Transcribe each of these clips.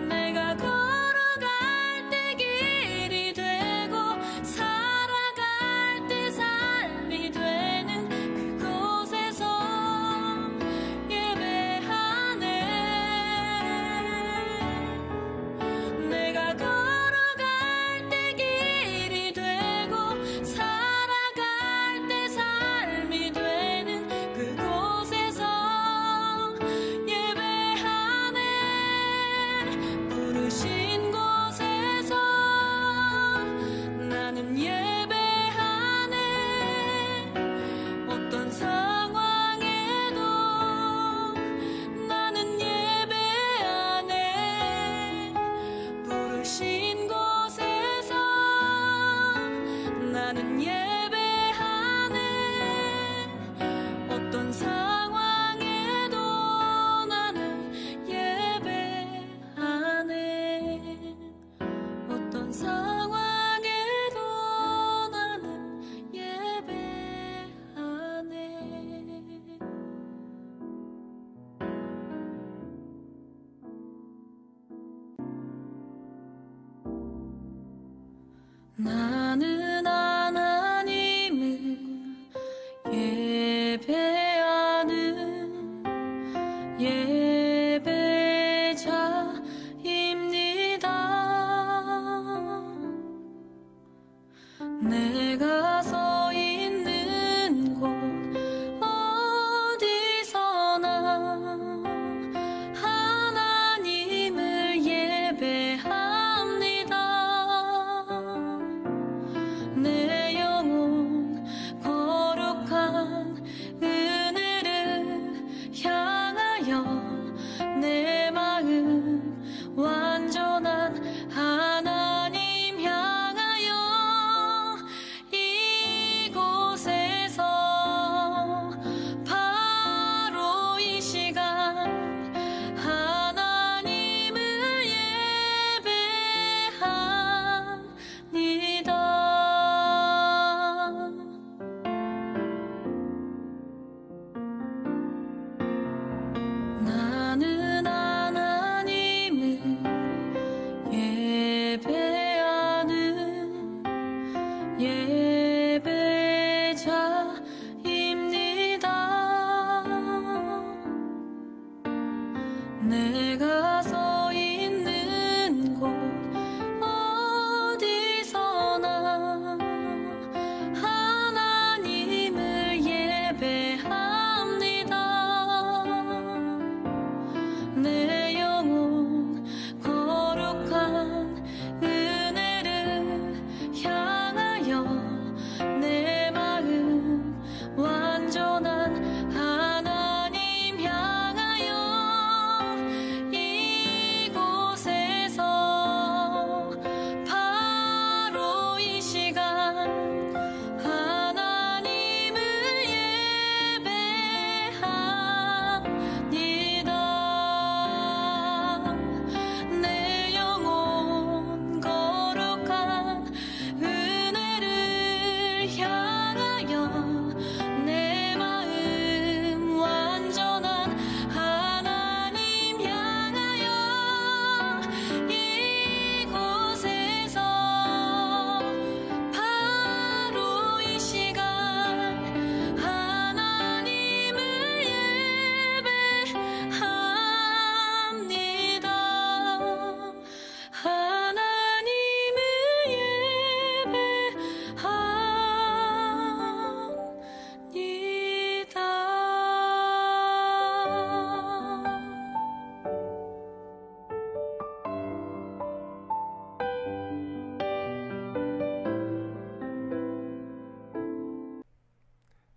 내가 걸어갈 때 길이 되고 살아갈 때 삶이 되는 그곳에서 예배하네. 내가 걸어갈 때 길이 되고 살아갈 때 삶이 되는 그곳에서 예배하네. 부르신 곳에서 나는 예배하네. 어떤 상황에도 나는 예배하네. 부르신 곳에서 나는 예배하네. 어떤 상황에도 나는 예배하네. 어떤 상황에도 나는 예배하네. 나는 하나님을 예배하는 예배자입니다. 내가 서 있는 곳 어디서나 하나님을 예배합니다. 내 영혼 거룩한 은혜를 향하여 내 마음 완전한 하나님 향하여 이곳에서 바로 이 시간 하나님을 예배합니다. 나는 하나님을 예배하는 예배자입니다. 내가 서 있는 곳 어디서나 하나님을 예배합니다. 내 영혼 거룩한 은혜를 향하여 내 마음 완전한 하나님 향하여 이곳에서 바로 이 시간 하나님을 예배합니다. 내 영혼 거룩한 은혜를 향하여 내 마음 완전한 하나님 향하여 이곳에서 바로 이 시간 하나님을 예배합니다. 하나님을 예배합니다.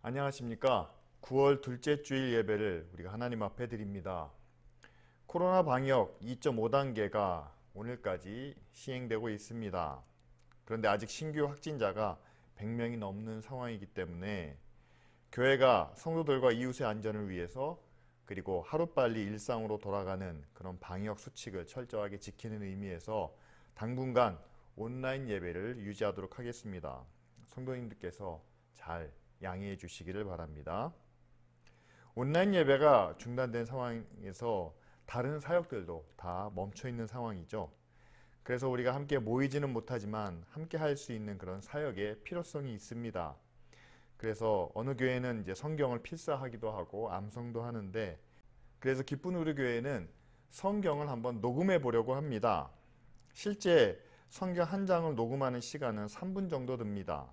안녕하십니까. 9월 둘째 주일 예배를 우리가 하나님 앞에 드립니다. 코로나 방역 2.5단계가 오늘까지 시행되고 있습니다. 그런데 아직 신규 확진자가 100명이 넘는 상황이기 때문에 교회가 성도들과 이웃의 안전을 위해서 그리고 하루빨리 일상으로 돌아가는 그런 방역 수칙을 철저하게 지키는 의미에서 당분간 온라인 예배를 유지하도록 하겠습니다. 성도님들께서 잘 양해해 주시기를 바랍니다. 온라인 예배가 중단된 상황에서 다른 사역들도 다 멈춰 있는 상황이죠. 그래서 우리가 함께 모이지는 못하지만 함께 할 수 있는 그런 사역의 필요성이 있습니다. 그래서 어느 교회는 이제 성경을 필사하기도 하고 암송도 하는데, 그래서 기쁜 우리 교회는 성경을 한번 녹음해 보려고 합니다. 실제 성경 한 장을 녹음하는 시간은 3분 정도 듭니다.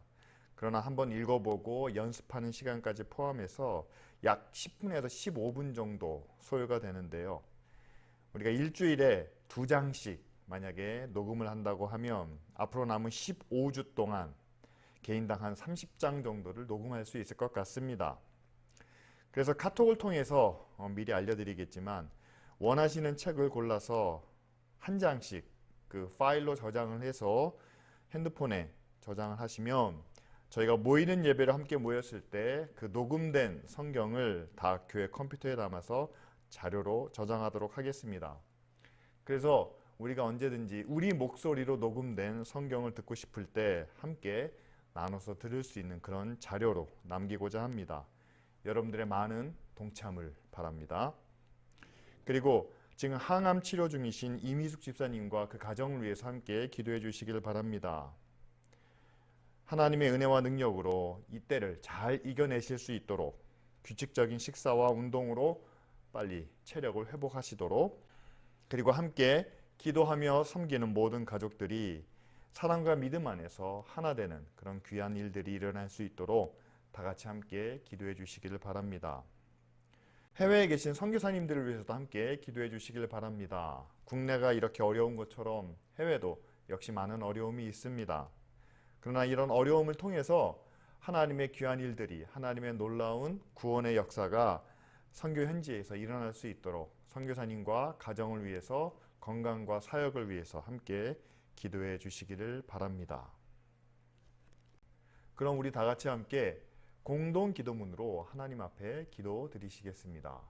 그러나 한번 읽어보고 연습하는 시간까지 포함해서 약 10분에서 15분 정도 소요가 되는데요. 우리가 일주일에 2장씩 만약에 녹음을 한다고 하면 앞으로 남은 15주 동안 개인당 한 30장 정도를 녹음할 수 있을 것 같습니다. 그래서 카톡을 통해서 미리 알려드리겠지만, 원하시는 책을 골라서 한 장씩 그 파일로 저장을 해서 핸드폰에 저장을 하시면 저희가 모이는 예배를 함께 모였을 때 그 녹음된 성경을 다 교회 컴퓨터에 담아서 자료로 저장하도록 하겠습니다. 그래서 우리가 언제든지 우리 목소리로 녹음된 성경을 듣고 싶을 때 함께 나눠서 들을 수 있는 그런 자료로 남기고자 합니다. 여러분들의 많은 동참을 바랍니다. 그리고 지금 항암 치료 중이신 이미숙 집사님과 그 가정을 위해서 함께 기도해 주시길 바랍니다. 하나님의 은혜와 능력으로 이 때를 잘 이겨내실 수 있도록 규칙적인 식사와 운동으로 빨리 체력을 회복하시도록, 그리고 함께 기도하며 섬기는 모든 가족들이 사랑과 믿음 안에서 하나 되는 그런 귀한 일들이 일어날 수 있도록 다 같이 함께 기도해 주시기를 바랍니다. 해외에 계신 선교사님들을 위해서도 함께 기도해 주시길 바랍니다. 국내가 이렇게 어려운 것처럼 해외도 역시 많은 어려움이 있습니다. 그러나 이런 어려움을 통해서 하나님의 귀한 일들이, 하나님의 놀라운 구원의 역사가 선교 현지에서 일어날 수 있도록 선교사님과 가정을 위해서, 건강과 사역을 위해서 함께 기도해 주시기를 바랍니다. 그럼 우리 다 같이 함께 공동 기도문으로 하나님 앞에 기도 드리시겠습니다.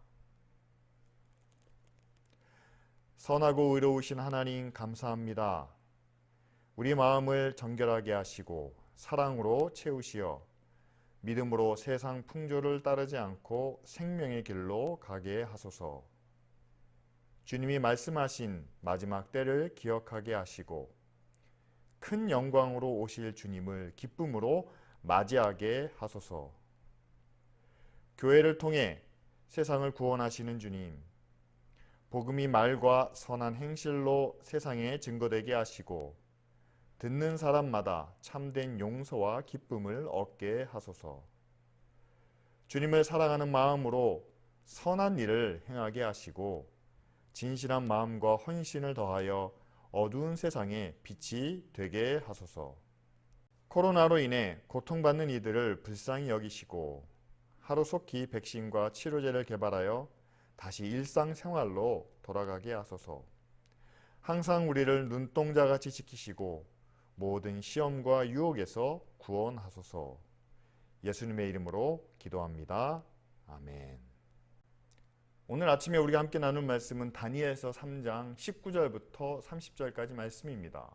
선하고 의로우신 하나님, 감사합니다. 우리 마음을 정결하게 하시고 사랑으로 채우시어 믿음으로 세상 풍조를 따르지 않고 생명의 길로 가게 하소서. 주님이 말씀하신 마지막 때를 기억하게 하시고 큰 영광으로 오실 주님을 기쁨으로 맞이하게 하소서. 교회를 통해 세상을 구원하시는 주님, 복음이 말과 선한 행실로 세상에 증거되게 하시고 듣는 사람마다 참된 용서와 기쁨을 얻게 하소서. 주님을 사랑하는 마음으로 선한 일을 행하게 하시고 진실한 마음과 헌신을 더하여 어두운 세상에 빛이 되게 하소서. 코로나로 인해 고통받는 이들을 불쌍히 여기시고 하루속히 백신과 치료제를 개발하여 다시 일상생활로 돌아가게 하소서. 항상 우리를 눈동자같이 지키시고 모든 시험과 유혹에서 구원하소서. 예수님의 이름으로 기도합니다. 아멘. 오늘 아침에 우리가 함께 나눈 말씀은 다니엘서 3장 19절부터 30절까지 말씀입니다.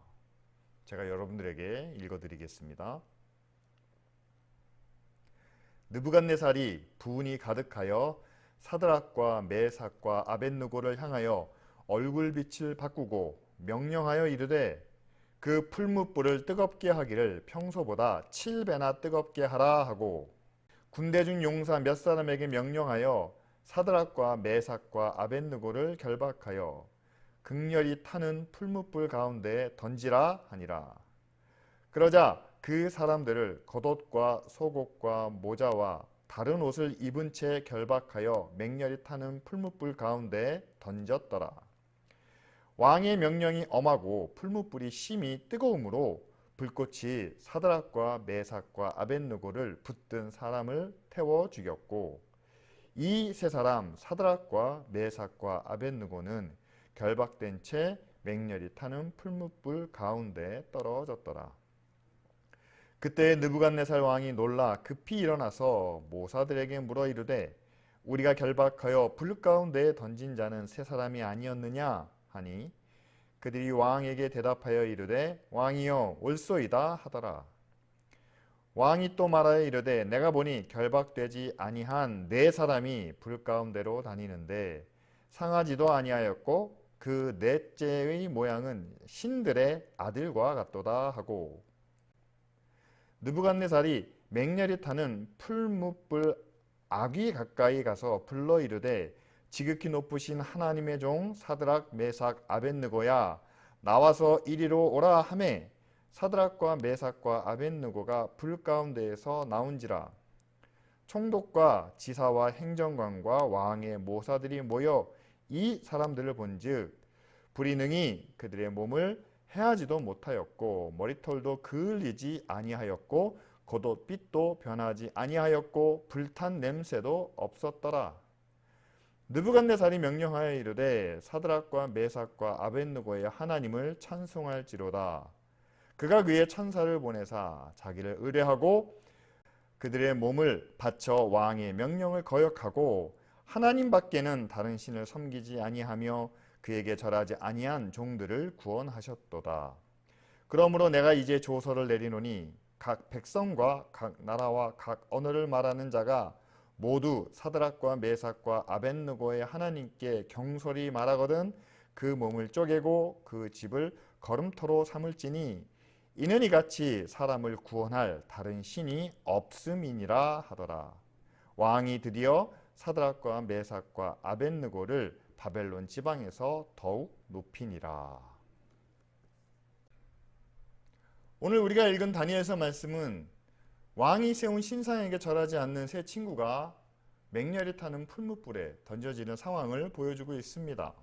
제가 여러분들에게 읽어드리겠습니다. 느부갓네살이 부은이 가득하여 사드락과 메삭과 아벳느고를 향하여 얼굴빛을 바꾸고 명령하여 이르되 그 풀무불을 뜨겁게 하기를 평소보다 7배나 뜨겁게 하라 하고 군대 중 용사 몇 사람에게 명령하여 사드락과 메삭과 아벳느고를 결박하여 극렬히 타는 풀무불 가운데 던지라 하니라. 그러자 그 사람들을 겉옷과 속옷과 모자와 다른 옷을 입은 채 결박하여 맹렬히 타는 풀무불 가운데 던졌더라. 왕의 명령이 엄하고 풀무불이 심히 뜨거우므로 불꽃이 사드락과 메삭과 아벳느고를 붙든 사람을 태워 죽였고 이 세 사람 사드락과 메삭과 아벳느고는 결박된 채 맹렬히 타는 풀무불 가운데 떨어졌더라. 그때 느부갓네살 왕이 놀라 급히 일어나서 모사들에게 물어 이르되 우리가 결박하여 불 가운데에 던진 자는 세 사람이 아니었느냐 하니 그들이 왕에게 대답하여 이르되 왕이여 옳소이다 하더라. 왕이 또 말하여 이르되 내가 보니 결박되지 아니한 네 사람이 불 가운데로 다니는데 상하지도 아니하였고 그 넷째의 모양은 신들의 아들과 같도다 하고, 느부갓네살이 맹렬히 타는 풀무불 아귀 가까이 가서 불러 이르되 지극히 높으신 하나님의 종 사드락 메삭 아벳느고야 나와서 이리로 오라 하매 사드락과 메삭과 아벳느고가 불 가운데에서 나온지라. 총독과 지사와 행정관과 왕의 모사들이 모여 이 사람들을 본즉 불이 능히 그들의 몸을 해하지도 못하였고 머리털도 그을리지 아니하였고 겉옷빛도 변하지 아니하였고 불탄 냄새도 없었더라. 느부갓네살이 명령하여 이르되 사드락과 메삭과 아벳느고의 하나님을 찬송할지로다. 그가 그의 천사를 보내사 자기를 의뢰하고 그들의 몸을 바쳐 왕의 명령을 거역하고 하나님 밖에는 다른 신을 섬기지 아니하며 그에게 절하지 아니한 종들을 구원하셨도다. 그러므로 내가 이제 조서를 내리노니 각 백성과 각 나라와 각 언어를 말하는 자가 모두 사드락과 메삭과 아벳느고의 하나님께 경솔히 말하거든 그 몸을 쪼개고 그 집을 거름토로 삼을지니 이는 이같이 사람을 구원할 다른 신이 없음이니라 하더라. 왕이 드디어 사드락과 메삭과 아벳느고를 바벨론 지방에서 더욱 높이니라. 오늘 우리가 읽은 다니엘서 말씀은 왕이 세운 신상에게 절하지 않는 세 친구가 맹렬히 타는 풀무불에 던져지는 상황을 보여주고 있습니다.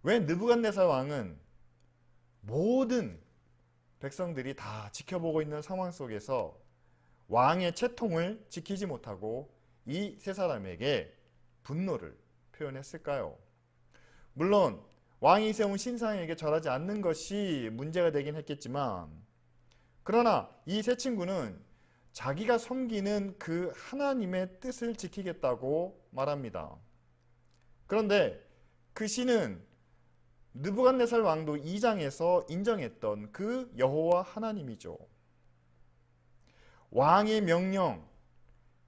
왜 느부갓네살 왕은 모든 백성들이 다 지켜보고 있는 상황 속에서 왕의 채통을 지키지 못하고 이 세 사람에게 분노를 표현했을까요? 물론 왕이 세운 신상에게 절하지 않는 것이 문제가 되긴 했겠지만, 그러나 이 세 친구는 자기가 섬기는 그 하나님의 뜻을 지키겠다고 말합니다. 그런데 그 신은 느부갓네살 왕도 2장에서 인정했던 그 여호와 하나님이죠. 왕의 명령,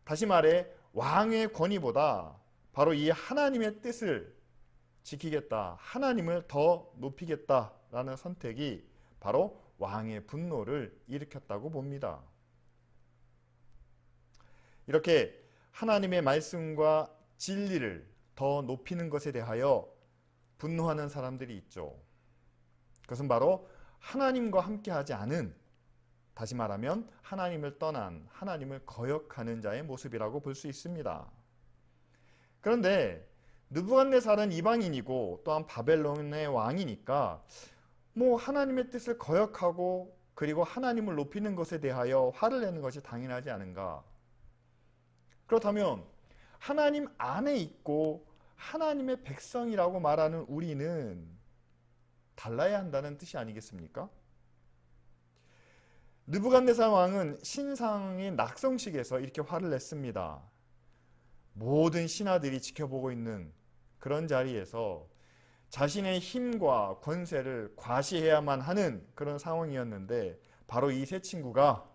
다시 말해 왕의 권위보다 바로 이 하나님의 뜻을 지키겠다, 하나님을 더 높이겠다라는 선택이 바로 왕의 분노를 일으켰다고 봅니다. 이렇게 하나님의 말씀과 진리를 더 높이는 것에 대하여 분노하는 사람들이 있죠. 그것은 바로 하나님과 함께하지 않은, 다시 말하면 하나님을 떠난, 하나님을 거역하는 자의 모습이라고 볼 수 있습니다. 그런데 느부갓네살은 이방인이고 또한 바벨론의 왕이니까 하나님의 뜻을 거역하고 그리고 하나님을 높이는 것에 대하여 화를 내는 것이 당연하지 않은가? 그렇다면 하나님 안에 있고 하나님의 백성이라고 말하는 우리는 달라야 한다는 뜻이 아니겠습니까? 느부갓네살 왕은 신상의 낙성식에서 이렇게 화를 냈습니다. 모든 신하들이 지켜보고 있는 그런 자리에서 자신의 힘과 권세를 과시해야만 하는 그런 상황이었는데 바로 이 세 친구가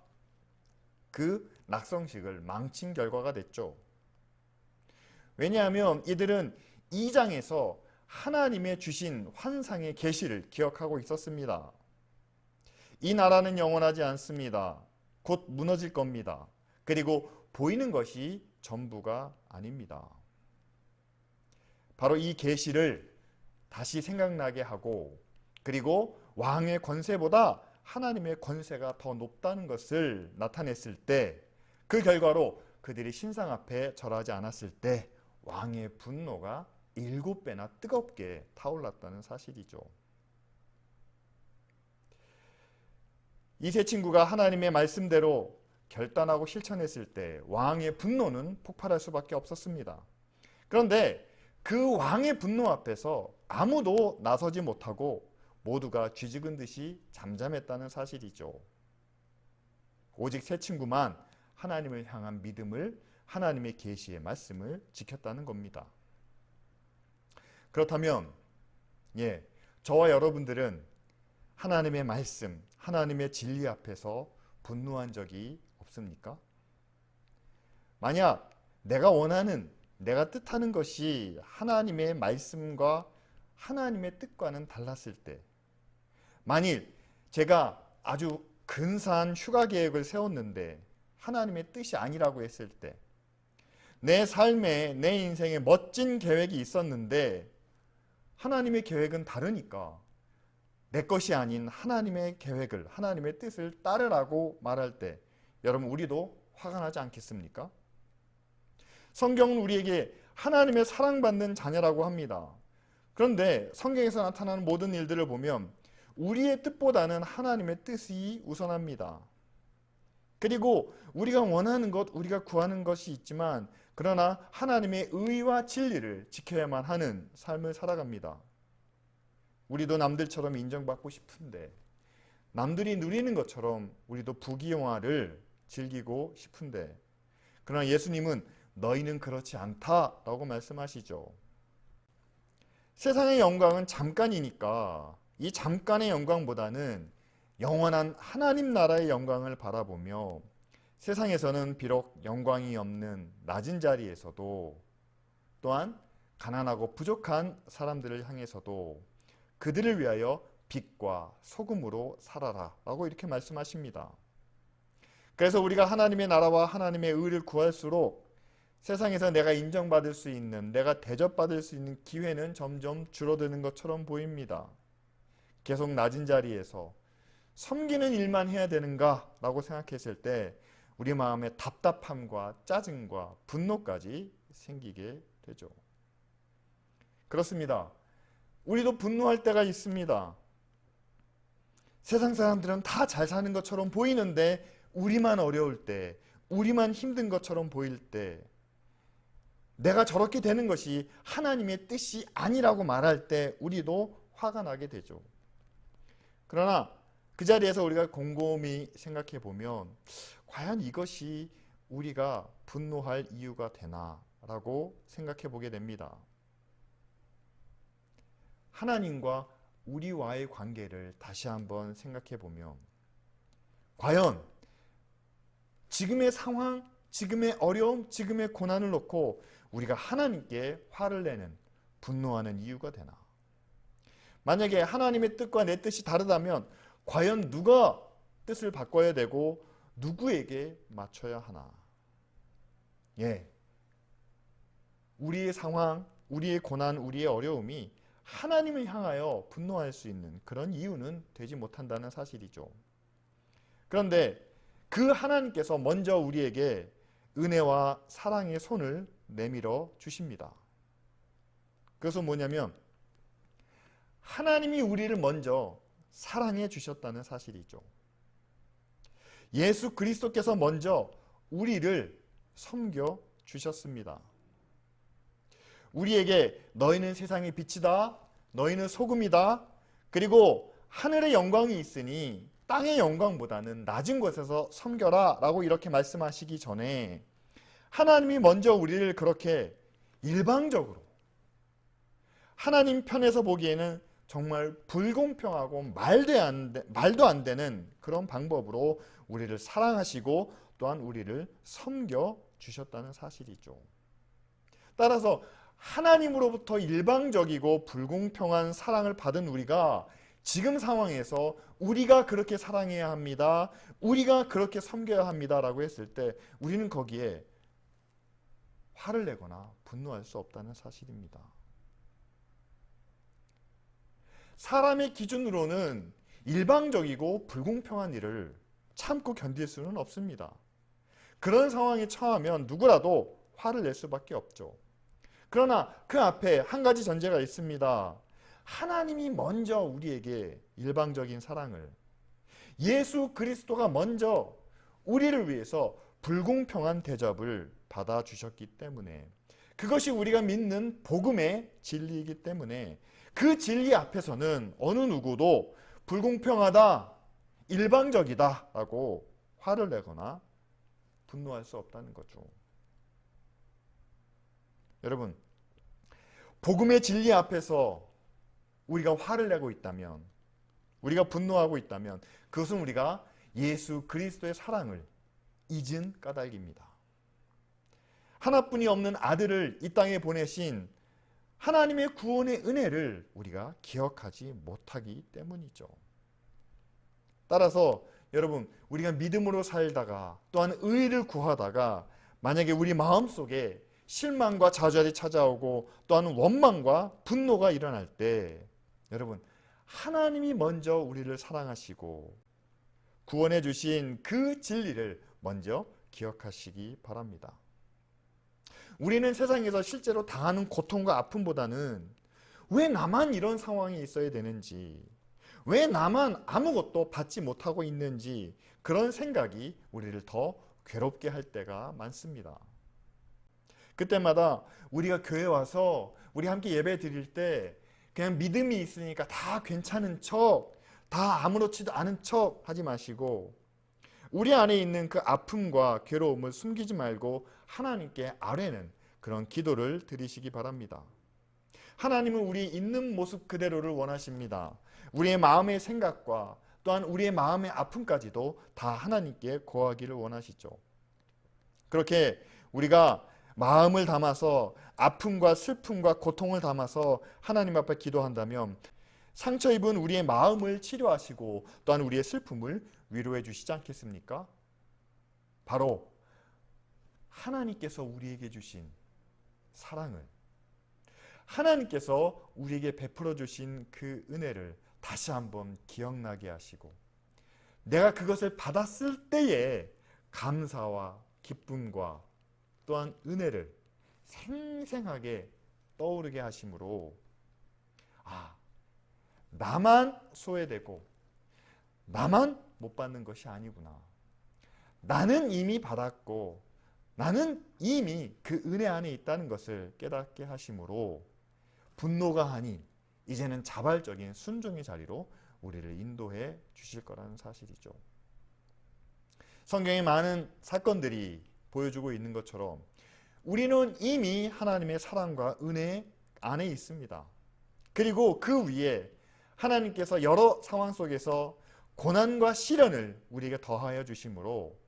그 낙성식을 망친 결과가 됐죠. 왜냐하면 이들은 2장에서 하나님의 주신 환상의 계시를 기억하고 있었습니다. 이 나라는 영원하지 않습니다. 곧 무너질 겁니다. 그리고 보이는 것이 전부가 아닙니다. 바로 이 계시를 다시 생각나게 하고 그리고 왕의 권세보다 하나님의 권세가 더 높다는 것을 나타냈을 때, 그 결과로 그들이 신상 앞에 절하지 않았을 때 왕의 분노가 7배나 뜨겁게 타올랐다는 사실이죠. 이 세 친구가 하나님의 말씀대로 결단하고 실천했을 때 왕의 분노는 폭발할 수밖에 없었습니다. 그런데 그 왕의 분노 앞에서 아무도 나서지 못하고 모두가 쥐죽은 듯이 잠잠했다는 사실이죠. 오직 세 친구만 하나님을 향한 믿음을, 하나님의 계시의 말씀을 지켰다는 겁니다. 그렇다면 저와 여러분들은 하나님의 말씀, 하나님의 진리 앞에서 분노한 적이 없습니까? 만약 내가 원하는, 내가 뜻하는 것이 하나님의 말씀과 하나님의 뜻과는 달랐을 때, 만일 제가 아주 근사한 휴가 계획을 세웠는데 하나님의 뜻이 아니라고 했을 때, 내 삶에, 내 인생에 멋진 계획이 있었는데 하나님의 계획은 다르니까 내 것이 아닌 하나님의 계획을, 하나님의 뜻을 따르라고 말할 때 여러분, 우리도 화가 나지 않겠습니까? 성경은 우리에게 하나님의 사랑받는 자녀라고 합니다. 그런데 성경에서 나타나는 모든 일들을 보면 우리의 뜻보다는 하나님의 뜻이 우선합니다. 그리고 우리가 원하는 것, 우리가 구하는 것이 있지만 그러나 하나님의 의와 진리를 지켜야만 하는 삶을 살아갑니다. 우리도 남들처럼 인정받고 싶은데, 남들이 누리는 것처럼 우리도 부귀영화를 즐기고 싶은데, 그러나 예수님은 너희는 그렇지 않다라고 말씀하시죠. 세상의 영광은 잠깐이니까 이 잠깐의 영광보다는 영원한 하나님 나라의 영광을 바라보며 세상에서는 비록 영광이 없는 낮은 자리에서도, 또한 가난하고 부족한 사람들을 향해서도 그들을 위하여 빛과 소금으로 살아라 라고 이렇게 말씀하십니다. 그래서 우리가 하나님의 나라와 하나님의 의를 구할수록 세상에서 내가 인정받을 수 있는, 내가 대접받을 수 있는 기회는 점점 줄어드는 것처럼 보입니다. 계속 낮은 자리에서 섬기는 일만 해야 되는가 라고 생각했을 때 우리 마음에 답답함과 짜증과 분노까지 생기게 되죠. 그렇습니다. 우리도 분노할 때가 있습니다. 세상 사람들은 다 잘 사는 것처럼 보이는데 우리만 어려울 때, 우리만 힘든 것처럼 보일 때, 내가 저렇게 되는 것이 하나님의 뜻이 아니라고 말할 때 우리도 화가 나게 되죠. 그러나 그 자리에서 우리가 곰곰이 생각해 보면 과연 이것이 우리가 분노할 이유가 되나라고 생각해 보게 됩니다. 하나님과 우리와의 관계를 다시 한번 생각해 보면 과연 지금의 상황, 지금의 어려움, 지금의 고난을 놓고 우리가 하나님께 화를 내는, 분노하는 이유가 되나? 만약에 하나님의 뜻과 내 뜻이 다르다면 과연 누가 뜻을 바꿔야 되고 누구에게 맞춰야 하나? 우리의 상황, 우리의 고난, 우리의 어려움이 하나님을 향하여 분노할 수 있는 그런 이유는 되지 못한다는 사실이죠. 그런데 그 하나님께서 먼저 우리에게 은혜와 사랑의 손을 내밀어 주십니다. 그것은 뭐냐면 하나님이 우리를 먼저 사랑해 주셨다는 사실이죠. 예수 그리스도께서 먼저 우리를 섬겨 주셨습니다. 우리에게 너희는 세상의 빛이다, 너희는 소금이다, 그리고 하늘의 영광이 있으니 땅의 영광보다는 낮은 곳에서 섬겨라 라고 이렇게 말씀하시기 전에 하나님이 먼저 우리를 그렇게 일방적으로 하나님 편에서 보기에는 정말 불공평하고 말도 안 되는 그런 방법으로 우리를 사랑하시고 또한 우리를 섬겨 주셨다는 사실이죠. 따라서 하나님으로부터 일방적이고 불공평한 사랑을 받은 우리가 지금 상황에서 우리가 그렇게 사랑해야 합니다, 우리가 그렇게 섬겨야 합니다 라고 했을 때 우리는 거기에 화를 내거나 분노할 수 없다는 사실입니다. 사람의 기준으로는 일방적이고 불공평한 일을 참고 견딜 수는 없습니다. 그런 상황에 처하면 누구라도 화를 낼 수밖에 없죠. 그러나 그 앞에 한 가지 전제가 있습니다. 하나님이 먼저 우리에게 일방적인 사랑을, 예수 그리스도가 먼저 우리를 위해서 불공평한 대접을 받아주셨기 때문에, 그것이 우리가 믿는 복음의 진리이기 때문에 그 진리 앞에서는 어느 누구도 불공평하다, 일방적이다 라고 화를 내거나 분노할 수 없다는 거죠. 여러분, 복음의 진리 앞에서 우리가 화를 내고 있다면, 우리가 분노하고 있다면 그것은 우리가 예수 그리스도의 사랑을 잊은 까닭입니다. 하나뿐이 없는 아들을 이 땅에 보내신 하나님의 구원의 은혜를 우리가 기억하지 못하기 때문이죠. 따라서 여러분, 우리가 믿음으로 살다가 또한 의를 구하다가 만약에 우리 마음속에 실망과 좌절이 찾아오고 또한 원망과 분노가 일어날 때 여러분, 하나님이 먼저 우리를 사랑하시고 구원해 주신 그 진리를 먼저 기억하시기 바랍니다. 우리는 세상에서 실제로 당하는 고통과 아픔보다는 왜 나만 이런 상황에 있어야 되는지, 왜 나만 아무것도 받지 못하고 있는지 그런 생각이 우리를 더 괴롭게 할 때가 많습니다. 그때마다 우리가 교회 와서 우리 함께 예배 드릴 때 그냥 믿음이 있으니까 다 괜찮은 척, 다 아무렇지도 않은 척 하지 마시고 우리 안에 있는 그 아픔과 괴로움을 숨기지 말고 하나님께 아뢰는 그런 기도를 드리시기 바랍니다. 하나님은 우리 있는 모습 그대로를 원하십니다. 우리의 마음의 생각과 또한 우리의 마음의 아픔까지도 다 하나님께 고하기를 원하시죠. 그렇게 우리가 마음을 담아서 아픔과 슬픔과 고통을 담아서 하나님 앞에 기도한다면 상처 입은 우리의 마음을 치료하시고 또한 우리의 슬픔을 위로해 주시지 않겠습니까? 바로 하나님께서 우리에게 주신 사랑을, 하나님께서 우리에게 베풀어 주신 그 은혜를 다시 한번 기억나게 하시고 내가 그것을 받았을 때의 감사와 기쁨과 또한 은혜를 생생하게 떠오르게 하심으로 나만 소외되고 나만 못 받는 것이 아니구나. 나는 이미 받았고 나는 이미 그 은혜 안에 있다는 것을 깨닫게 하심으로 분노가 아닌 이제는 자발적인 순종의 자리로 우리를 인도해 주실 거라는 사실이죠. 성경의 많은 사건들이 보여주고 있는 것처럼 우리는 이미 하나님의 사랑과 은혜 안에 있습니다. 그리고 그 위에 하나님께서 여러 상황 속에서 고난과 시련을 우리에게 더하여 주심으로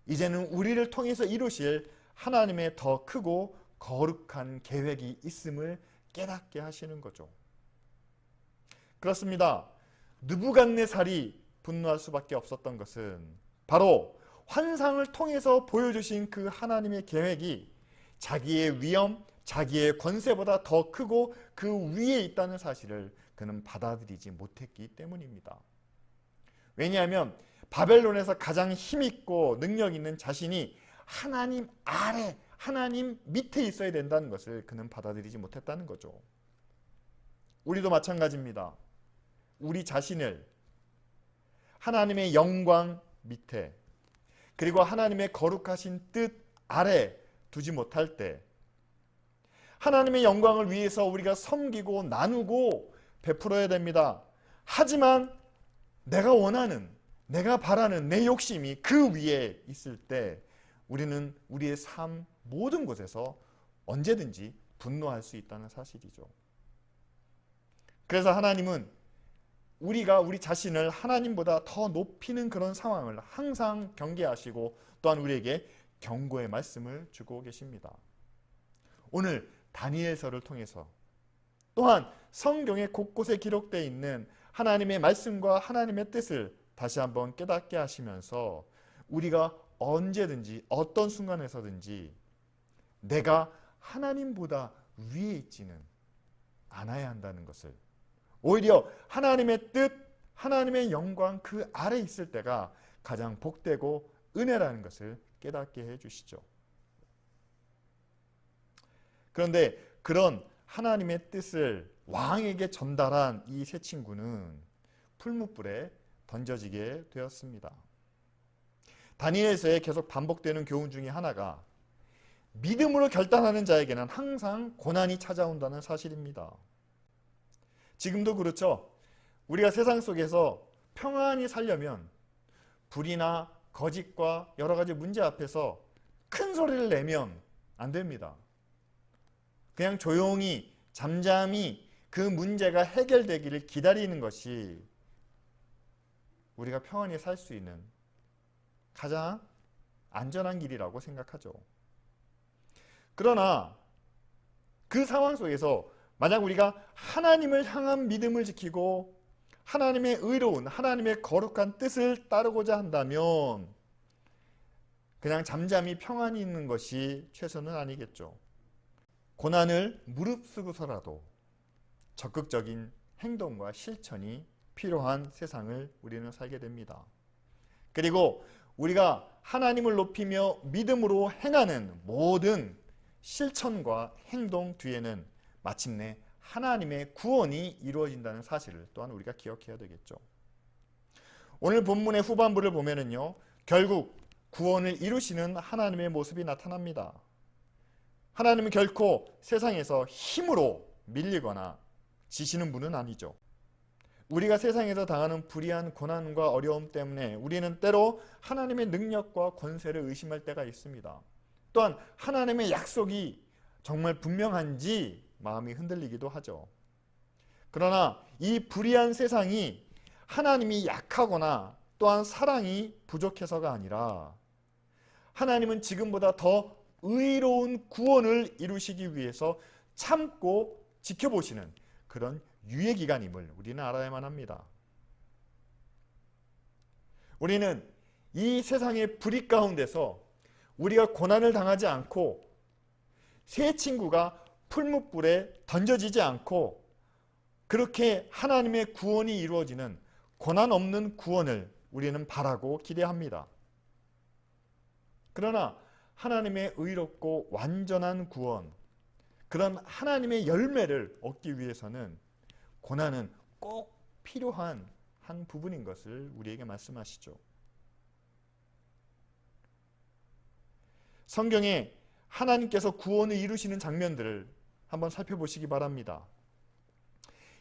이제는 우리를 통해서 이루실 하나님의 더 크고 거룩한 계획이 있음을 깨닫게 하시는 거죠. 그렇습니다. 느부갓네살이 분노할 수밖에 없었던 것은 바로 환상을 통해서 보여주신 그 하나님의 계획이 자기의 위엄, 자기의 권세보다 더 크고 그 위에 있다는 사실을 그는 받아들이지 못했기 때문입니다. 왜냐하면 바벨론에서 가장 힘있고 능력 있는 자신이 하나님 아래, 하나님 밑에 있어야 된다는 것을 그는 받아들이지 못했다는 거죠. 우리도 마찬가지입니다. 우리 자신을 하나님의 영광 밑에 그리고 하나님의 거룩하신 뜻 아래 두지 못할 때 하나님의 영광을 위해서 우리가 섬기고 나누고 베풀어야 됩니다. 하지만 내가 원하는, 내가 바라는 내 욕심이 그 위에 있을 때 우리는 우리의 삶 모든 곳에서 언제든지 분노할 수 있다는 사실이죠. 그래서 하나님은 우리가 우리 자신을 하나님보다 더 높이는 그런 상황을 항상 경계하시고 또한 우리에게 경고의 말씀을 주고 계십니다. 오늘 다니엘서를 통해서 또한 성경의 곳곳에 기록되어 있는 하나님의 말씀과 하나님의 뜻을 다시 한번 깨닫게 하시면서 우리가 언제든지 어떤 순간에서든지 내가 하나님보다 위에 있지는 않아야 한다는 것을, 오히려 하나님의 뜻, 하나님의 영광 그 아래 있을 때가 가장 복되고 은혜라는 것을 깨닫게 해주시죠. 그런데 그런 하나님의 뜻을 왕에게 전달한 이 세 친구는 풀무불에 던져지게 되었습니다. 다니엘서에 계속 반복되는 교훈 중에 하나가 믿음으로 결단하는 자에게는 항상 고난이 찾아온다는 사실입니다. 지금도 그렇죠. 우리가 세상 속에서 평안히 살려면 불이나 거짓과 여러 가지 문제 앞에서 큰 소리를 내면 안 됩니다. 그냥 조용히 잠잠히 그 문제가 해결되기를 기다리는 것이 우리가 평안히 살 수 있는 가장 안전한 길이라고 생각하죠. 그러나 그 상황 속에서 만약 우리가 하나님을 향한 믿음을 지키고 하나님의 의로운, 하나님의 거룩한 뜻을 따르고자 한다면 그냥 잠잠히 평안히 있는 것이 최선은 아니겠죠. 고난을 무릅쓰고서라도 적극적인 행동과 실천이 필요한 세상을 우리는 살게 됩니다. 그리고 우리가 하나님을 높이며 믿음으로 행하는 모든 실천과 행동 뒤에는 마침내 하나님의 구원이 이루어진다는 사실을 또한 우리가 기억해야 되겠죠. 오늘 본문의 후반부를 보면은요, 결국 구원을 이루시는 하나님의 모습이 나타납니다. 하나님은 결코 세상에서 힘으로 밀리거나 지시는 분은 아니죠. 우리가 세상에서 당하는 불의한 고난과 어려움 때문에 우리는 때로 하나님의 능력과 권세를 의심할 때가 있습니다. 또한 하나님의 약속이 정말 분명한지 마음이 흔들리기도 하죠. 그러나 이 불의한 세상이 하나님이 약하거나 또한 사랑이 부족해서가 아니라 하나님은 지금보다 더 의로운 구원을 이루시기 위해서 참고 지켜보시는 그런 유예기간임을 우리는 알아야만 합니다. 우리는 이 세상의 불의 가운데서 우리가 고난을 당하지 않고 새 친구가 풀무불에 던져지지 않고 그렇게 하나님의 구원이 이루어지는 고난 없는 구원을 우리는 바라고 기대합니다. 그러나 하나님의 의롭고 완전한 구원, 그런 하나님의 열매를 얻기 위해서는 고난은 꼭 필요한 한 부분인 것을 우리에게 말씀하시죠. 성경에 하나님께서 구원을 이루시는 장면들을 한번 살펴보시기 바랍니다.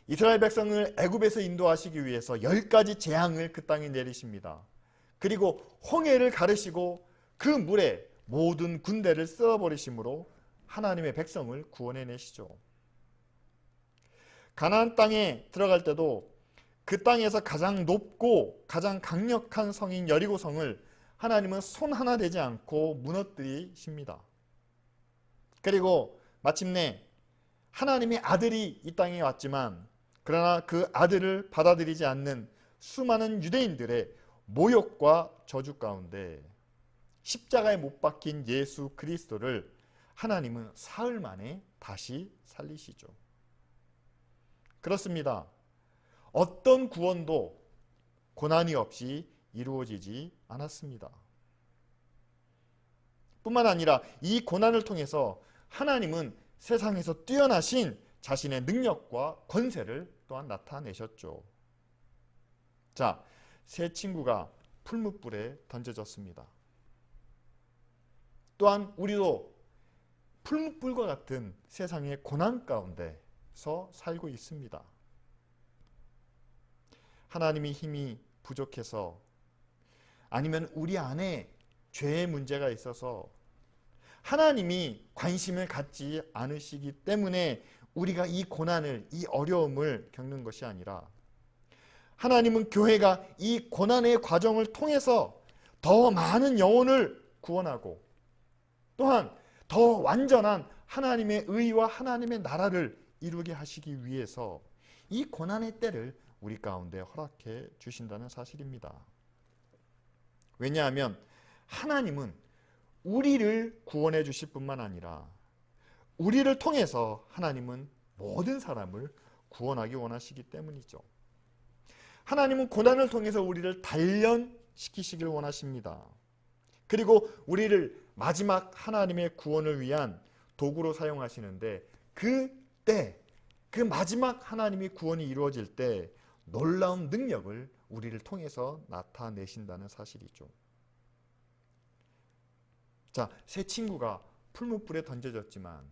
이스라엘 백성을 애굽에서 인도하시기 위해서 10가지 재앙을 그 땅에 내리십니다. 그리고 홍해를 가르시고 그 물에 모든 군대를 쓸어버리심으로 하나님의 백성을 구원해내시죠. 가나안 땅에 들어갈 때도 그 땅에서 가장 높고 가장 강력한 성인 여리고성을 하나님은 손 하나 대지 않고 무너뜨리십니다. 그리고 마침내 하나님의 아들이 이 땅에 왔지만 그러나 그 아들을 받아들이지 않는 수많은 유대인들의 모욕과 저주 가운데 십자가에 못 박힌 예수 그리스도를 하나님은 사흘 만에 다시 살리시죠. 그렇습니다. 어떤 구원도 고난이 없이 이루어지지 않았습니다. 뿐만 아니라 이 고난을 통해서 하나님은 세상에서 뛰어나신 자신의 능력과 권세를 또한 나타내셨죠. 자, 새 친구가 풀무불에 던져졌습니다. 또한 우리도 풀무불과 같은 세상의 고난 가운데서 살고 있습니다. 하나님의 힘이 부족해서 아니면 우리 안에 죄의 문제가 있어서 하나님이 관심을 갖지 않으시기 때문에 우리가 이 고난을, 이 어려움을 겪는 것이 아니라 하나님은 교회가 이 고난의 과정을 통해서 더 많은 영혼을 구원하고 또한 더 완전한 하나님의 의와 하나님의 나라를 이루게 하시기 위해서 이 고난의 때를 우리 가운데 허락해 주신다는 사실입니다. 왜냐하면 하나님은 우리를 구원해 주실 뿐만 아니라 우리를 통해서 하나님은 모든 사람을 구원하기 원하시기 때문이죠. 하나님은 고난을 통해서 우리를 단련시키시길 원하십니다. 그리고 우리를 마지막 하나님의 구원을 위한 도구로 사용하시는데 그때 그 마지막 하나님의 구원이 이루어질 때 놀라운 능력을 우리를 통해서 나타내신다는 사실이죠. 자, 새 친구가 풀무불에 던져졌지만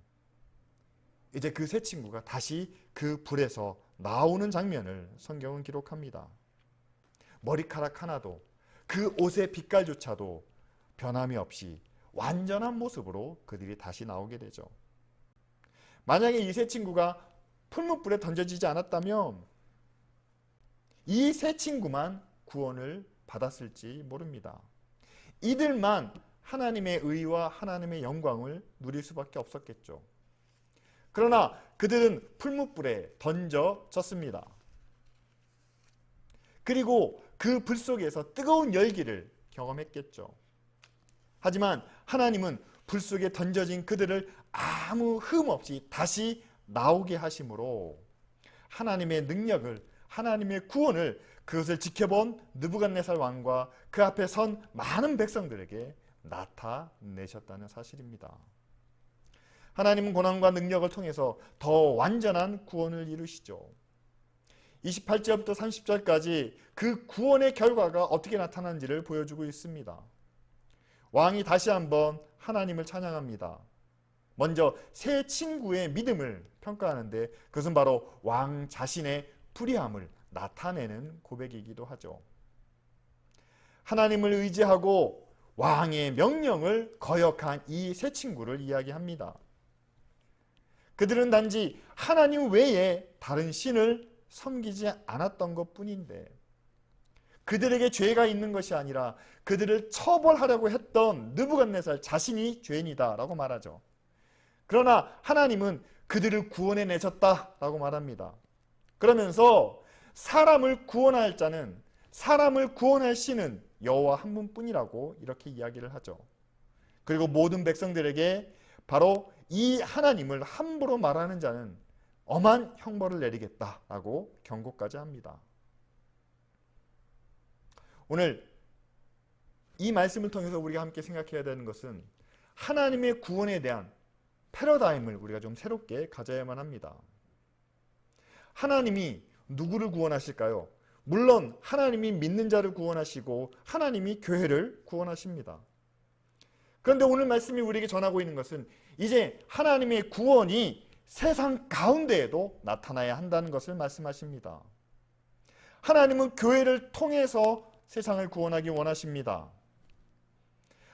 이제 그 새 친구가 다시 그 불에서 나오는 장면을 성경은 기록합니다. 머리카락 하나도 그 옷의 빛깔조차도 변함이 없이 완전한 모습으로 그들이 다시 나오게 되죠. 만약에 이 새 친구가 풀무불에 던져지지 않았다면 이 새 친구만 구원을 받았을지 모릅니다. 이들만 하나님의 의와 하나님의 영광을 누릴 수밖에 없었겠죠. 그러나 그들은 풀무불에 던져졌습니다. 그리고 그 불 속에서 뜨거운 열기를 경험했겠죠. 하지만 하나님은 불 속에 던져진 그들을 아무 흠 없이 다시 나오게 하심으로 하나님의 능력을, 하나님의 구원을 그것을 지켜본 느부갓네살 왕과 그 앞에 선 많은 백성들에게 나타내셨다는 사실입니다. 하나님은 고난과 능력을 통해서 더 완전한 구원을 이루시죠. 28절부터 30절까지 그 구원의 결과가 어떻게 나타난지를 보여주고 있습니다. 왕이 다시 한번 하나님을 찬양합니다. 먼저 새 친구의 믿음을 평가하는데 그것은 바로 왕 자신의 불의함을 나타내는 고백이기도 하죠. 하나님을 의지하고 왕의 명령을 거역한 이 새 친구를 이야기합니다. 그들은 단지 하나님 외에 다른 신을 섬기지 않았던 것뿐인데 그들에게 죄가 있는 것이 아니라 그들을 처벌하려고 했던 느부갓네살 자신이 죄인이다 라고 말하죠. 그러나 하나님은 그들을 구원해 내셨다라고 말합니다. 그러면서 사람을 구원할 자는, 사람을 구원할 신은 여호와 한 분뿐이라고 이렇게 이야기를 하죠. 그리고 모든 백성들에게 바로 이 하나님을 함부로 말하는 자는 엄한 형벌을 내리겠다라고 경고까지 합니다. 오늘 이 말씀을 통해서 우리가 함께 생각해야 되는 것은 하나님의 구원에 대한 패러다임을 우리가 좀 새롭게 가져야만 합니다. 하나님이 누구를 구원하실까요? 물론 하나님이 믿는 자를 구원하시고 하나님이 교회를 구원하십니다. 그런데 오늘 말씀이 우리에게 전하고 있는 것은 이제 하나님의 구원이 세상 가운데에도 나타나야 한다는 것을 말씀하십니다. 하나님은 교회를 통해서 세상을 구원하기 원하십니다.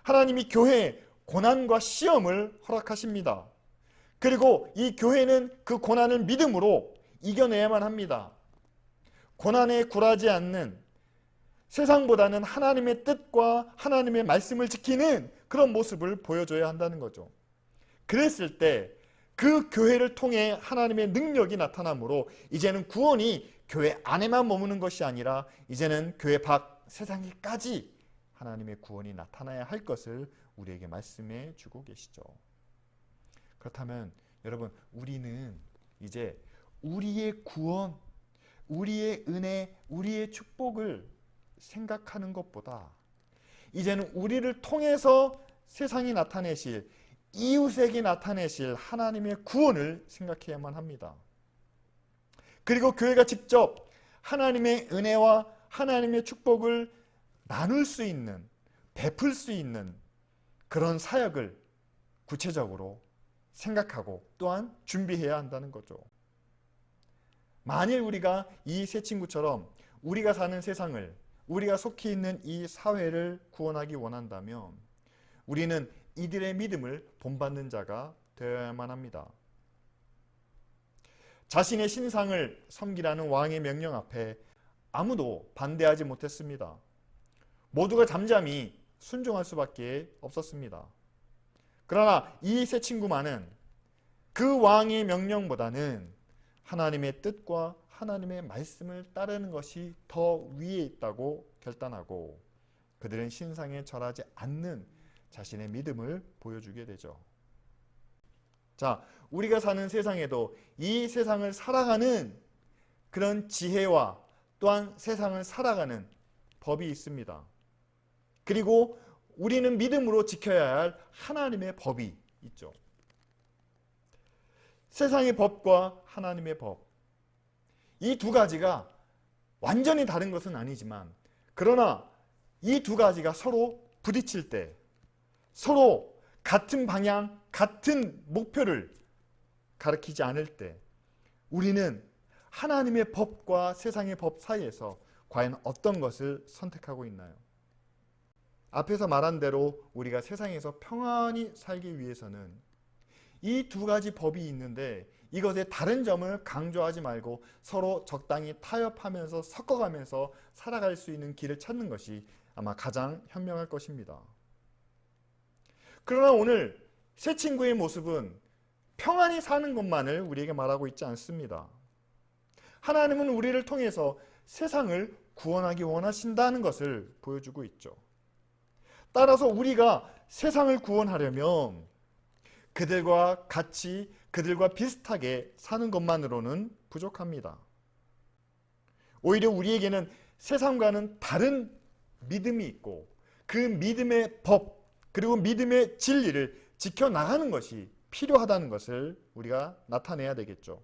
하나님이 교회에 고난과 시험을 허락하십니다. 그리고 이 교회는 그 고난을 믿음으로 이겨내야만 합니다. 고난에 굴하지 않는, 세상보다는 하나님의 뜻과 하나님의 말씀을 지키는 그런 모습을 보여줘야 한다는 거죠. 그랬을 때 그 교회를 통해 하나님의 능력이 나타나므로 이제는 구원이 교회 안에만 머무는 것이 아니라 이제는 교회 밖 세상에까지 하나님의 구원이 나타나야 할 것을 우리에게 말씀해 주고 계시죠. 그렇다면 여러분, 우리는 이제 우리의 구원, 우리의 은혜, 우리의 축복을 생각하는 것보다 이제는 우리를 통해서 세상이 나타내실, 이웃에게 나타내실 하나님의 구원을 생각해야만 합니다. 그리고 교회가 직접 하나님의 은혜와 하나님의 축복을 나눌 수 있는, 베풀 수 있는 그런 사역을 구체적으로 생각하고 또한 준비해야 한다는 거죠. 만일 우리가 이 세 친구처럼 우리가 사는 세상을, 우리가 속해 있는 이 사회를 구원하기 원한다면 우리는 이들의 믿음을 본받는 자가 되어야만 합니다. 자신의 신상을 섬기라는 왕의 명령 앞에 아무도 반대하지 못했습니다. 모두가 잠잠히 순종할 수밖에 없었습니다. 그러나 이 세 친구만은 그 왕의 명령보다는 하나님의 뜻과 하나님의 말씀을 따르는 것이 더 위에 있다고 결단하고 그들은 신상에 절하지 않는 자신의 믿음을 보여주게 되죠. 자, 우리가 사는 세상에도 이 세상을 살아가는 그런 지혜와 또한 세상을 살아가는 법이 있습니다. 그리고 우리는 믿음으로 지켜야 할 하나님의 법이 있죠. 세상의 법과 하나님의 법, 이 두 가지가 완전히 다른 것은 아니지만 그러나 이 두 가지가 서로 부딪힐 때, 서로 같은 방향, 같은 목표를 가리키지 않을 때 우리는 하나님의 법과 세상의 법 사이에서 과연 어떤 것을 선택하고 있나요? 앞에서 말한 대로 우리가 세상에서 평안히 살기 위해서는 이 두 가지 법이 있는데 이것의 다른 점을 강조하지 말고 서로 적당히 타협하면서 섞어가면서 살아갈 수 있는 길을 찾는 것이 아마 가장 현명할 것입니다. 그러나 오늘 새 친구의 모습은 평안히 사는 것만을 우리에게 말하고 있지 않습니다. 하나님은 우리를 통해서 세상을 구원하기 원하신다는 것을 보여주고 있죠. 따라서 우리가 세상을 구원하려면 그들과 같이, 그들과 비슷하게 사는 것만으로는 부족합니다. 오히려 우리에게는 세상과는 다른 믿음이 있고 그 믿음의 법, 그리고 믿음의 진리를 지켜나가는 것이 필요하다는 것을 우리가 나타내야 되겠죠.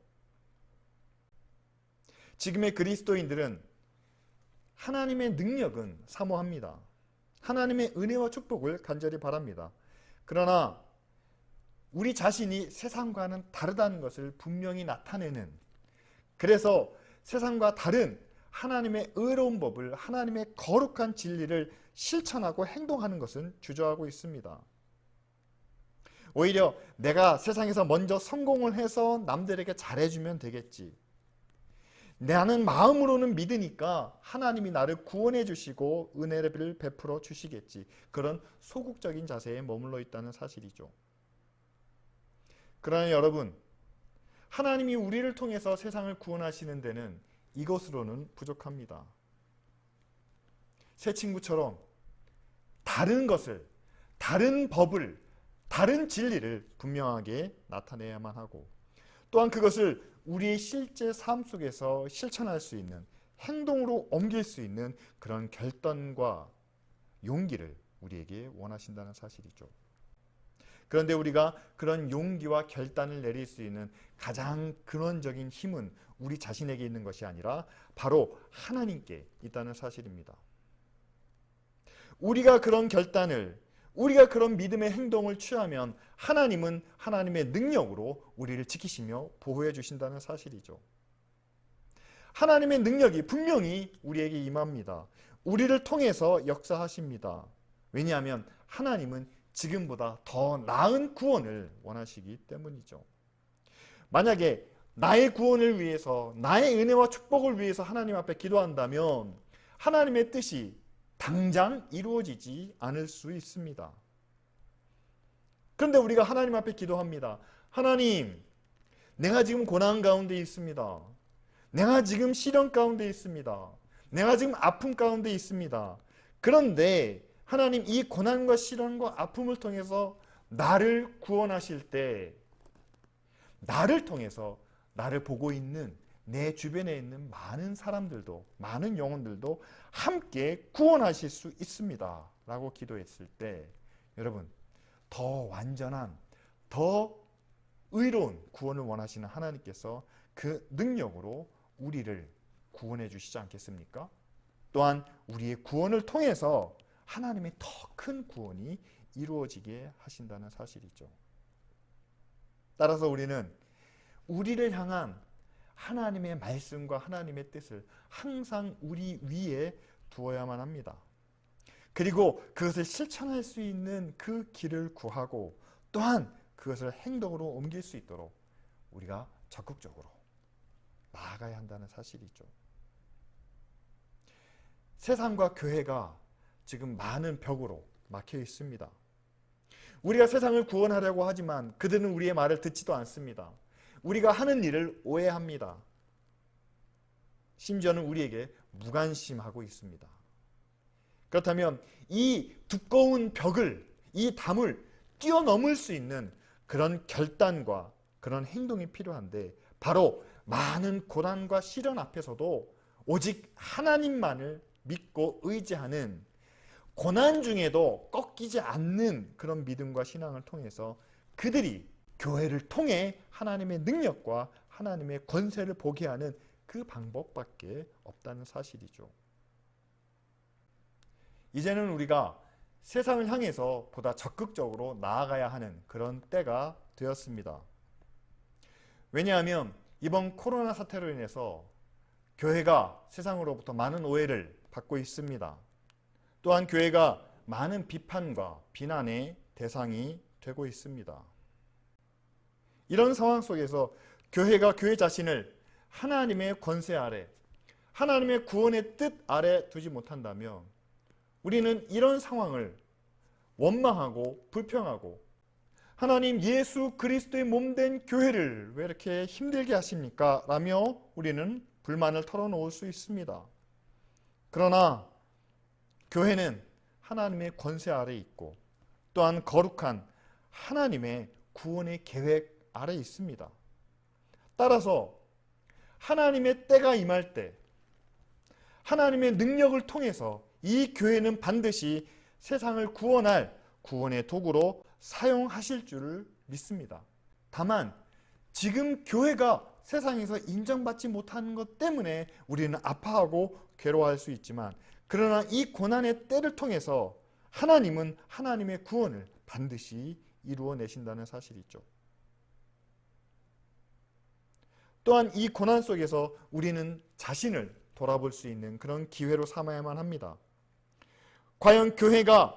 지금의 그리스도인들은 하나님의 능력은 사모합니다. 하나님의 은혜와 축복을 간절히 바랍니다. 그러나 우리 자신이 세상과는 다르다는 것을 분명히 나타내는, 그래서 세상과 다른 하나님의 의로운 법을, 하나님의 거룩한 진리를 실천하고 행동하는 것은 주저하고 있습니다. 오히려 내가 세상에서 먼저 성공을 해서 남들에게 잘해주면 되겠지, 나는 마음으로는 믿으니까 하나님이 나를 구원해 주시고 은혜를 베풀어 주시겠지, 그런 소극적인 자세에 머물러 있다는 사실이죠. 그러나 여러분, 하나님이 우리를 통해서 세상을 구원하시는 데는 이것으로는 부족합니다. 새 친구처럼 다른 것을, 다른 법을, 다른 진리를 분명하게 나타내야만 하고, 또한 그것을 우리의 실제 삶 속에서 실천할 수 있는, 행동으로 옮길 수 있는 그런 결단과 용기를 우리에게 원하신다는 사실이죠. 그런데 우리가 그런 용기와 결단을 내릴 수 있는 가장 근원적인 힘은 우리 자신에게 있는 것이 아니라 바로 하나님께 있다는 사실입니다. 우리가 그런 결단을, 우리가 그런 믿음의 행동을 취하면 하나님은 하나님의 능력으로 우리를 지키시며 보호해 주신다는 사실이죠. 하나님의 능력이 분명히 우리에게 임합니다. 우리를 통해서 역사하십니다. 왜냐하면 하나님은 지금보다 더 나은 구원을 원하시기 때문이죠. 만약에 나의 구원을 위해서, 나의 은혜와 축복을 위해서 하나님 앞에 기도한다면 하나님의 뜻이 당장 이루어지지 않을 수 있습니다. 그런데 우리가 하나님 앞에 기도합니다. 하나님, 내가 지금 고난 가운데 있습니다. 내가 지금 시련 가운데 있습니다. 내가 지금 아픔 가운데 있습니다. 그런데 하나님, 이 고난과 시련과 아픔을 통해서 나를 구원하실 때 나를 통해서 나를 보고 있는 내 주변에 있는 많은 사람들도, 많은 영혼들도 함께 구원하실 수 있습니다 라고 기도했을 때, 여러분, 더 완전한, 더 의로운 구원을 원하시는 하나님께서 그 능력으로 우리를 구원해 주시지 않겠습니까? 또한 우리의 구원을 통해서 하나님의 더 큰 구원이 이루어지게 하신다는 사실이죠. 따라서 우리는 우리를 향한 하나님의 말씀과 하나님의 뜻을 항상 우리 위에 두어야만 합니다. 그리고 그것을 실천할 수 있는 그 길을 구하고, 또한 그것을 행동으로 옮길 수 있도록 우리가 적극적으로 나아가야 한다는 사실이죠. 세상과 교회가 지금 많은 벽으로 막혀 있습니다. 우리가 세상을 구원하려고 하지만 그들은 우리의 말을 듣지도 않습니다. 우리가 하는 일을 오해합니다. 심지어는 우리에게 무관심하고 있습니다. 그렇다면 이 두꺼운 벽을, 이 담을 뛰어넘을 수 있는 그런 결단과 그런 행동이 필요한데, 바로 많은 고난과 시련 앞에서도 오직 하나님만을 믿고 의지하는, 고난 중에도 꺾이지 않는 그런 믿음과 신앙을 통해서 그들이 교회를 통해 하나님의 능력과 하나님의 권세를 보게 하는 그 방법밖에 없다는 사실이죠. 이제는 우리가 세상을 향해서 보다 적극적으로 나아가야 하는 그런 때가 되었습니다. 왜냐하면 이번 코로나 사태로 인해서 교회가 세상으로부터 많은 오해를 받고 있습니다. 또한 교회가 많은 비판과 비난의 대상이 되고 있습니다. 이런 상황 속에서 교회가 교회 자신을 하나님의 권세 아래, 하나님의 구원의 뜻 아래 두지 못한다면 우리는 이런 상황을 원망하고 불평하고 하나님 예수 그리스도의 몸된 교회를 왜 이렇게 힘들게 하십니까? 라며 우리는 불만을 털어놓을 수 있습니다. 그러나 교회는 하나님의 권세 아래 있고 또한 거룩한 하나님의 구원의 계획 아래 있습니다. 따라서 하나님의 때가 임할 때 하나님의 능력을 통해서 이 교회는 반드시 세상을 구원할 구원의 도구로 사용하실 줄을 믿습니다. 다만 지금 교회가 세상에서 인정받지 못하는 것 때문에 우리는 아파하고 괴로워할 수 있지만 그러나 이 고난의 때를 통해서 하나님은 하나님의 구원을 반드시 이루어내신다는 사실이죠. 또한 이 고난 속에서 우리는 자신을 돌아볼 수 있는 그런 기회로 삼아야만 합니다. 과연 교회가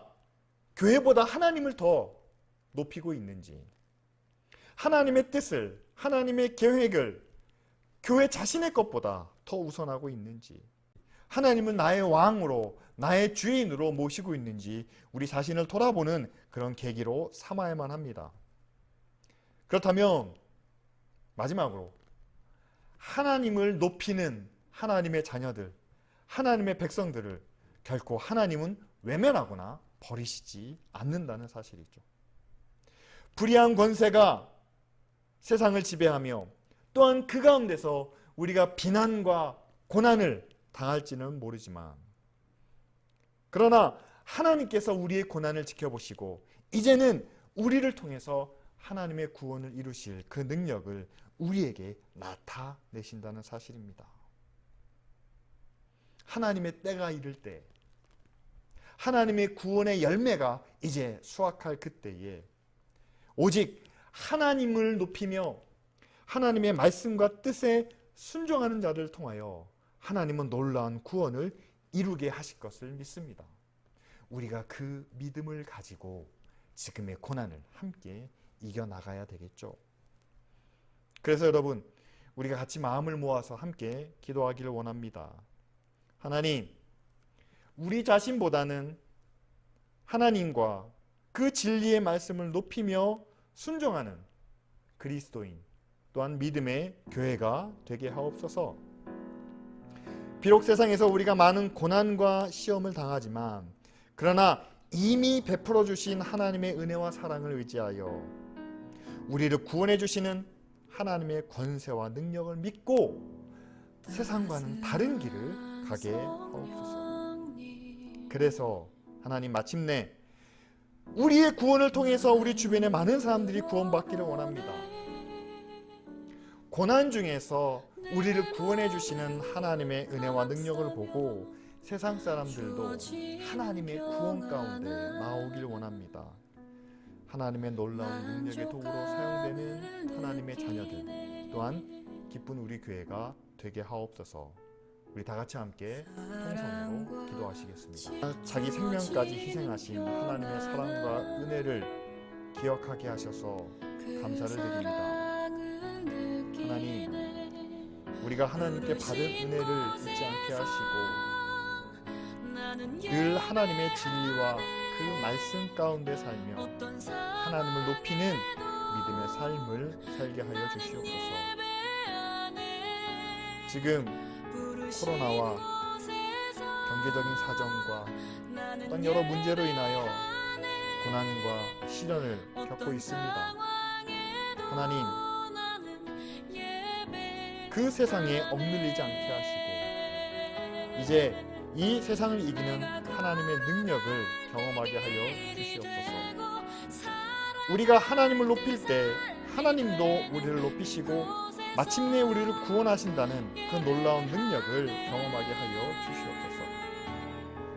교회보다 하나님을 더 높이고 있는지, 하나님의 뜻을, 하나님의 계획을 교회 자신의 것보다 더 우선하고 있는지, 하나님을 나의 왕으로, 나의 주인으로 모시고 있는지 우리 자신을 돌아보는 그런 계기로 삼아야만 합니다. 그렇다면 마지막으로 하나님을 높이는 하나님의 자녀들, 하나님의 백성들을 결코 하나님은 외면하거나 버리시지 않는다는 사실이죠. 불의한 권세가 세상을 지배하며 또한 그 가운데서 우리가 비난과 고난을 당할지는 모르지만 그러나 하나님께서 우리의 고난을 지켜보시고 이제는 우리를 통해서 하나님의 구원을 이루실 그 능력을 우리에게 나타내신다는 사실입니다. 하나님의 때가 이를 때 하나님의 구원의 열매가 이제 수확할 그때에 오직 하나님을 높이며 하나님의 말씀과 뜻에 순종하는 자들을 통하여 하나님은 놀라운 구원을 이루게 하실 것을 믿습니다. 우리가 그 믿음을 가지고 지금의 고난을 함께 이겨나가야 되겠죠. 그래서 여러분, 우리가 같이 마음을 모아서 함께 기도하기를 원합니다. 하나님, 우리 자신보다는 하나님과 그 진리의 말씀을 높이며 순종하는 그리스도인 또한 믿음의 교회가 되게 하옵소서. 비록 세상에서 우리가 많은 고난과 시험을 당하지만 그러나 이미 베풀어 주신 하나님의 은혜와 사랑을 의지하여 우리를 구원해 주시는 하나님의 권세와 능력을 믿고 세상과는 다른 길을 가게 하옵소서. 그래서 하나님 마침내 우리의 구원을 통해서 우리 주변의 많은 사람들이 구원받기를 원합니다. 고난 중에서 우리를 구원해 주시는 하나님의 은혜와 능력을 보고 세상 사람들도 하나님의 구원 가운데 나오길 원합니다. 하나님의 놀라운 능력의 도구로 사용되는 하나님의 자녀들 또한 기쁜 우리 교회가 되게 하옵소서. 우리 다 같이 함께 통성으로 기도하시겠습니다. 자기 생명까지 희생하신 하나님의 사랑과 은혜를 기억하게 하셔서 감사를 드립니다. 하나님, 우리가 하나님께 받은 은혜를 잊지 않게 하시고 늘 하나님의 진리와 그 말씀 가운데 살며 하나님을 높이는 믿음의 삶을 살게 하여 주시옵소서. 지금 코로나와 경제적인 사정과 어떤 여러 문제로 인하여 고난과 시련을 겪고 있습니다. 하나님, 그 세상에 억눌리지 않게 하시고 이제 이 세상을 이기는 하나님의 능력을 경험하게 하여 주시옵소서. 우리가 하나님을 높일 때 하나님도 우리를 높이시고 마침내 우리를 구원하신다는 그 놀라운 능력을 경험하게 하여 주시옵소서.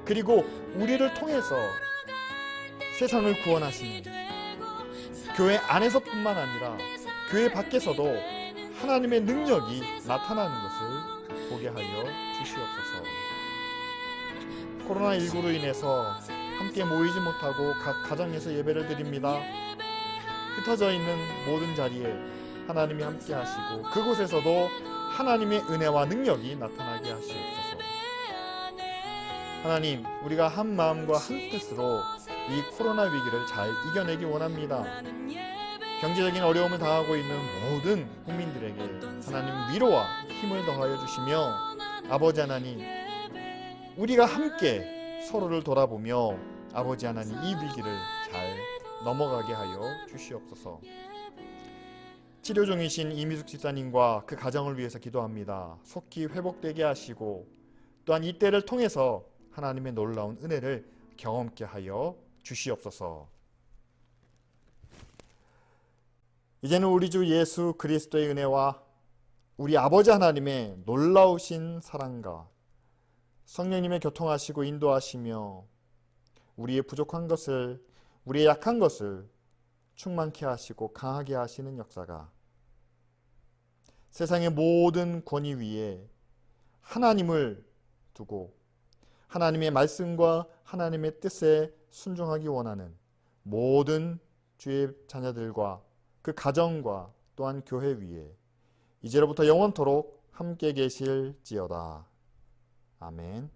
그리고 우리를 통해서 세상을 구원하시는 교회 안에서뿐만 아니라 교회 밖에서도 하나님의 능력이 나타나는 것을 보게 하여 주시옵소서. 코로나19로 인해서 함께 모이지 못하고 각 가정에서 예배를 드립니다. 흩어져 있는 모든 자리에 하나님이 함께 하시고 그곳에서도 하나님의 은혜와 능력이 나타나게 하시옵소서. 하나님, 우리가 한 마음과 한 뜻으로 이 코로나 위기를 잘 이겨내기 원합니다. 나는 예배 경제적인 어려움을 당하고 있는 모든 국민들에게 하나님 위로와 힘을 더하여 주시며 아버지 하나님, 우리가 함께 서로를 돌아보며 아버지 하나님 이 위기를 잘 넘어가게 하여 주시옵소서. 치료 중이신 이미숙 집사님과 그 가정을 위해서 기도합니다. 속히 회복되게 하시고 또한 이때를 통해서 하나님의 놀라운 은혜를 경험케 하여 주시옵소서. 이제는 우리 주 예수 그리스도의 은혜와 우리 아버지 하나님의 놀라우신 사랑과 성령님의 교통하시고 인도하시며 우리의 부족한 것을, 우리의 약한 것을 충만케 하시고 강하게 하시는 역사가 세상의 모든 권위 위에 하나님을 두고 하나님의 말씀과 하나님의 뜻에 순종하기 원하는 모든 주의 자녀들과 그 가정과 또한 교회 위에 이제로부터 영원토록 함께 계실지어다. 아멘.